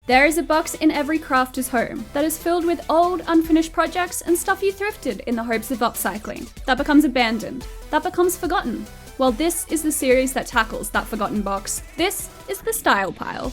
There is a box in every crafter's home that is filled with old, unfinished projects and stuff you thrifted in the hopes of upcycling. That becomes abandoned. That becomes forgotten. Well, this is the series that tackles that forgotten box. This is the Style Pile.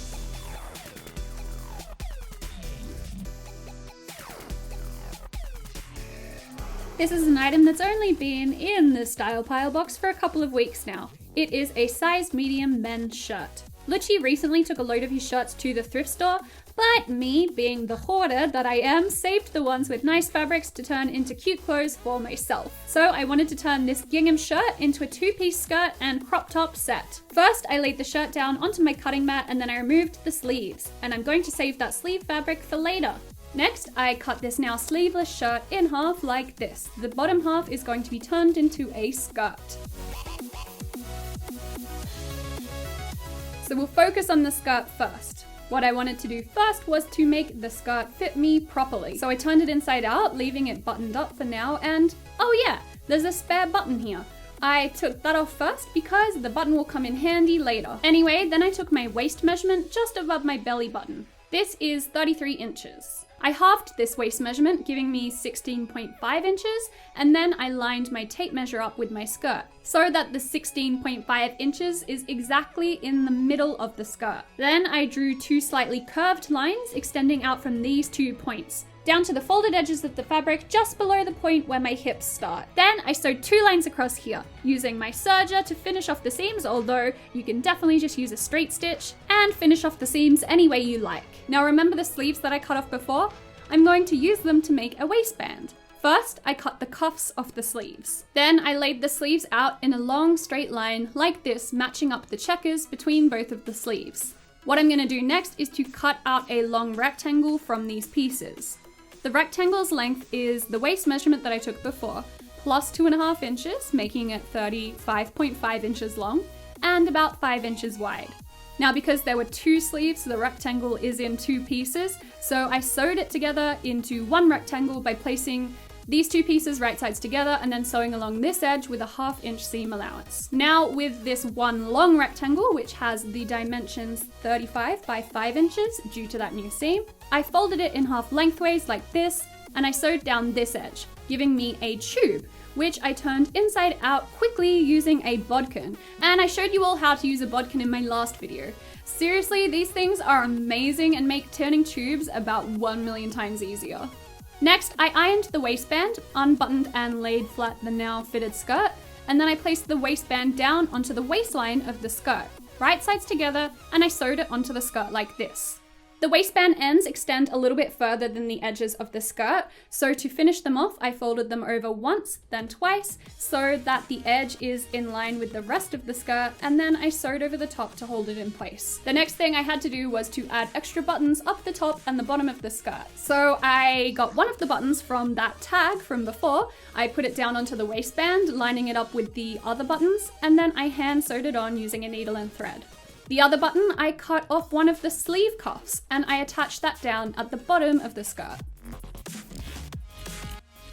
This is an item that's only been in the Style Pile box for a couple of weeks now. It is a size medium men's shirt. Lucci recently took a load of his shirts to the thrift store, but me, being the hoarder that I am, saved the ones with nice fabrics to turn into cute clothes for myself. So I wanted to turn this gingham shirt into a two-piece skirt and crop top set. First, I laid the shirt down onto my cutting mat and then I removed the sleeves, and I'm going to save that sleeve fabric for later. Next, I cut this now sleeveless shirt in half like this. The bottom half is going to be turned into a skirt. So we'll focus on the skirt first. What I wanted to do first was to make the skirt fit me properly. So I turned it inside out, leaving it buttoned up for now, and oh yeah, there's a spare button here. I took that off first because the button will come in handy later. Anyway, then I took my waist measurement just above my belly button. This is 33 inches. I halved this waist measurement, giving me 16.5 inches, and then I lined my tape measure up with my skirt, so that the 16.5 inches is exactly in the middle of the skirt. Then I drew two slightly curved lines extending out from these 2 points, down to the folded edges of the fabric just below the point where my hips start. Then I sewed 2 lines across here, using my serger to finish off the seams, although you can definitely just use a straight stitch and finish off the seams any way you like. Now remember the sleeves that I cut off before? I'm going to use them to make a waistband. First, I cut the cuffs off the sleeves. Then I laid the sleeves out in a long straight line like this, matching up the checkers between both of the sleeves. What I'm going to do next is to cut out a long rectangle from these pieces. The rectangle's length is the waist measurement that I took before, plus 2.5 inches, making it 35.5 inches long, and about 5 inches wide. Now because there were 2 sleeves, the rectangle is in 2 pieces, so I sewed it together into one rectangle by placing these 2 pieces right sides together and then sewing along this edge with a 1/2 inch seam allowance. Now with this one long rectangle, which has the dimensions 35 by 5 inches due to that new seam, I folded it in half lengthways like this, and I sewed down this edge, giving me a tube, which I turned inside out quickly using a bodkin. And I showed you all how to use a bodkin in my last video. Seriously, these things are amazing and make turning tubes about 1 million times easier. Next, I ironed the waistband, unbuttoned and laid flat the now fitted skirt, and then I placed the waistband down onto the waistline of the skirt, right sides together, and I sewed it onto the skirt like this. The waistband ends extend a little bit further than the edges of the skirt, so to finish them off, I folded them over once, then twice, so that the edge is in line with the rest of the skirt, and then I sewed over the top to hold it in place. The next thing I had to do was to add extra buttons up the top and the bottom of the skirt. So I got one of the buttons from that tag from before, I put it down onto the waistband, lining it up with the other buttons, and then I hand sewed it on using a needle and thread. The other button, I cut off one of the sleeve cuffs and I attached that down at the bottom of the skirt.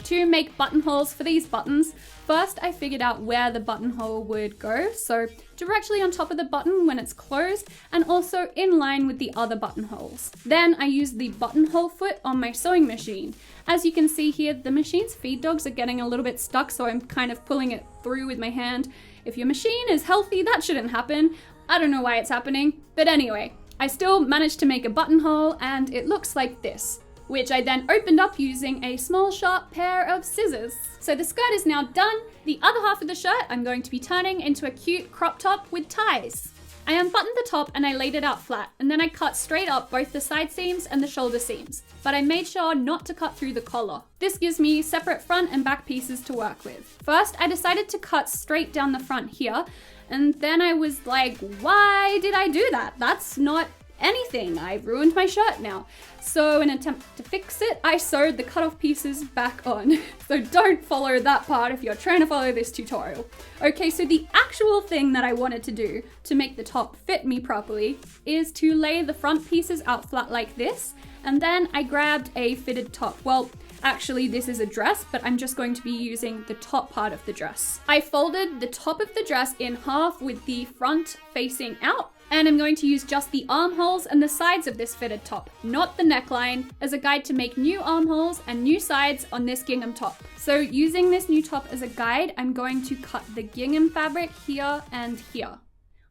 To make buttonholes for these buttons, first I figured out where the buttonhole would go, so directly on top of the button when it's closed and also in line with the other buttonholes. Then I used the buttonhole foot on my sewing machine. As you can see here, the machine's feed dogs are getting a little bit stuck, so I'm kind of pulling it through with my hand. If your machine is healthy, that shouldn't happen. I don't know why it's happening, but anyway, I still managed to make a buttonhole and it looks like this, which I then opened up using a small sharp pair of scissors. So the skirt is now done. The other half of the shirt I'm going to be turning into a cute crop top with ties. I unbuttoned the top and I laid it out flat, and then I cut straight up both the side seams and the shoulder seams, but I made sure not to cut through the collar. This gives me separate front and back pieces to work with. First, I decided to cut straight down the front here, and then I was like, why did I do that? That's not anything. I've ruined my shirt now. So in an attempt to fix it, I sewed the cut off pieces back on. So don't follow that part if you're trying to follow this tutorial. Okay, so the actual thing that I wanted to do to make the top fit me properly is to lay the front pieces out flat like this, and then I grabbed a fitted top. Well, actually this is a dress, but I'm just going to be using the top part of the dress. I folded the top of the dress in half with the front facing out, And I'm going to use just the armholes and the sides of this fitted top, not the neckline, as a guide to make new armholes and new sides on this gingham top. So using this new top as a guide, I'm going to cut the gingham fabric here and here.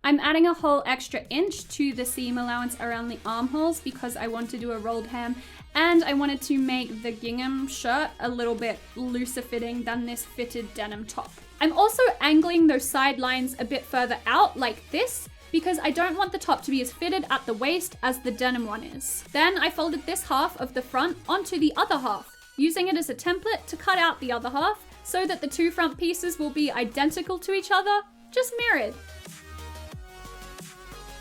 I'm adding a whole extra inch to the seam allowance around the armholes because I want to do a rolled hem, and I wanted to make the gingham shirt a little bit looser fitting than this fitted denim top. I'm also angling those side lines a bit further out like this, because I don't want the top to be as fitted at the waist as the denim one is. Then I folded this half of the front onto the other half, using it as a template to cut out the other half so that the two front pieces will be identical to each other, just mirrored.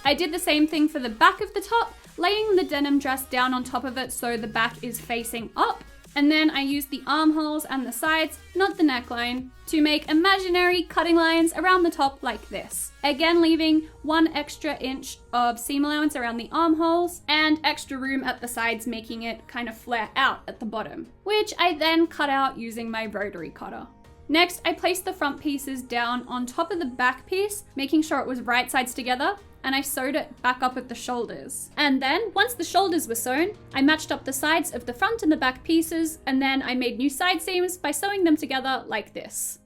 I did the same thing for the back of the top, laying the denim dress down on top of it so the back is facing up. And then I used the armholes and the sides, not the neckline, to make imaginary cutting lines around the top like this. Again, leaving 1 extra inch of seam allowance around the armholes and extra room at the sides, making it kind of flare out at the bottom, which I then cut out using my rotary cutter. Next, I placed the front pieces down on top of the back piece, making sure it was right sides together, and I sewed it back up at the shoulders. And then, once the shoulders were sewn, I matched up the sides of the front and the back pieces, and then I made new side seams by sewing them together like this.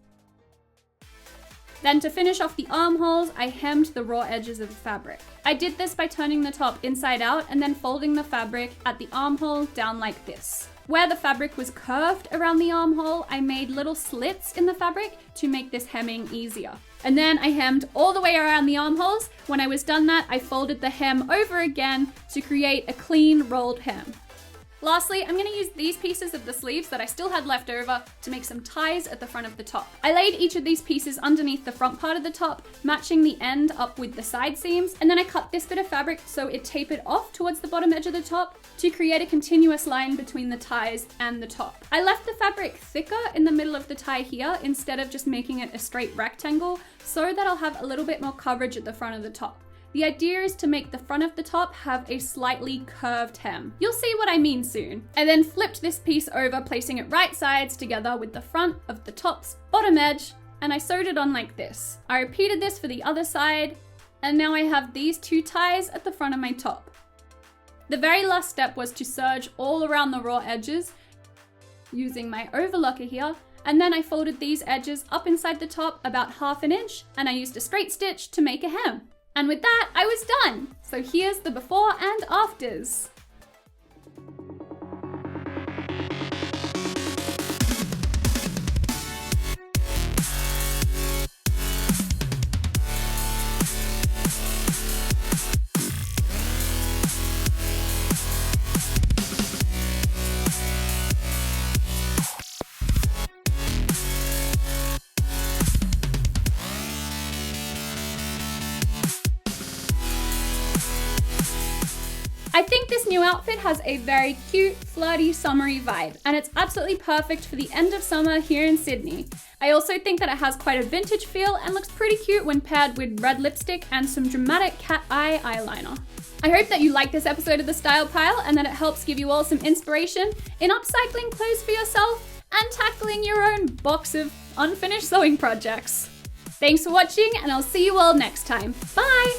Then to finish off the armholes, I hemmed the raw edges of the fabric. I did this by turning the top inside out and then folding the fabric at the armhole down like this. Where the fabric was curved around the armhole, I made little slits in the fabric to make this hemming easier. And then I hemmed all the way around the armholes. When I was done that, I folded the hem over again to create a clean rolled hem. Lastly, I'm going to use these pieces of the sleeves that I still had left over to make some ties at the front of the top. I laid each of these pieces underneath the front part of the top, matching the end up with the side seams, and then I cut this bit of fabric so it tapered off towards the bottom edge of the top to create a continuous line between the ties and the top. I left the fabric thicker in the middle of the tie here instead of just making it a straight rectangle, so that I'll have a little bit more coverage at the front of the top. The idea is to make the front of the top have a slightly curved hem. You'll see what I mean soon. I then flipped this piece over, placing it right sides together with the front of the top's bottom edge, and I sewed it on like this. I repeated this for the other side, and now I have these two ties at the front of my top. The very last step was to serge all around the raw edges using my overlocker here, and then I folded these edges up inside the top about 1/2 inch, and I used a straight stitch to make a hem. And with that, I was done. So here's the before and afters. I think this new outfit has a very cute, flirty, summery vibe, and it's absolutely perfect for the end of summer here in Sydney. I also think that it has quite a vintage feel and looks pretty cute when paired with red lipstick and some dramatic cat eye eyeliner. I hope that you like this episode of The Style Pile and that it helps give you all some inspiration in upcycling clothes for yourself and tackling your own box of unfinished sewing projects. Thanks for watching, and I'll see you all next time. Bye!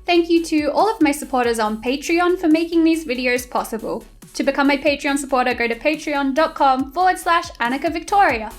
Thank you to all of my supporters on Patreon for making these videos possible. To become my Patreon supporter, go to patreon.com/Annika Victoria.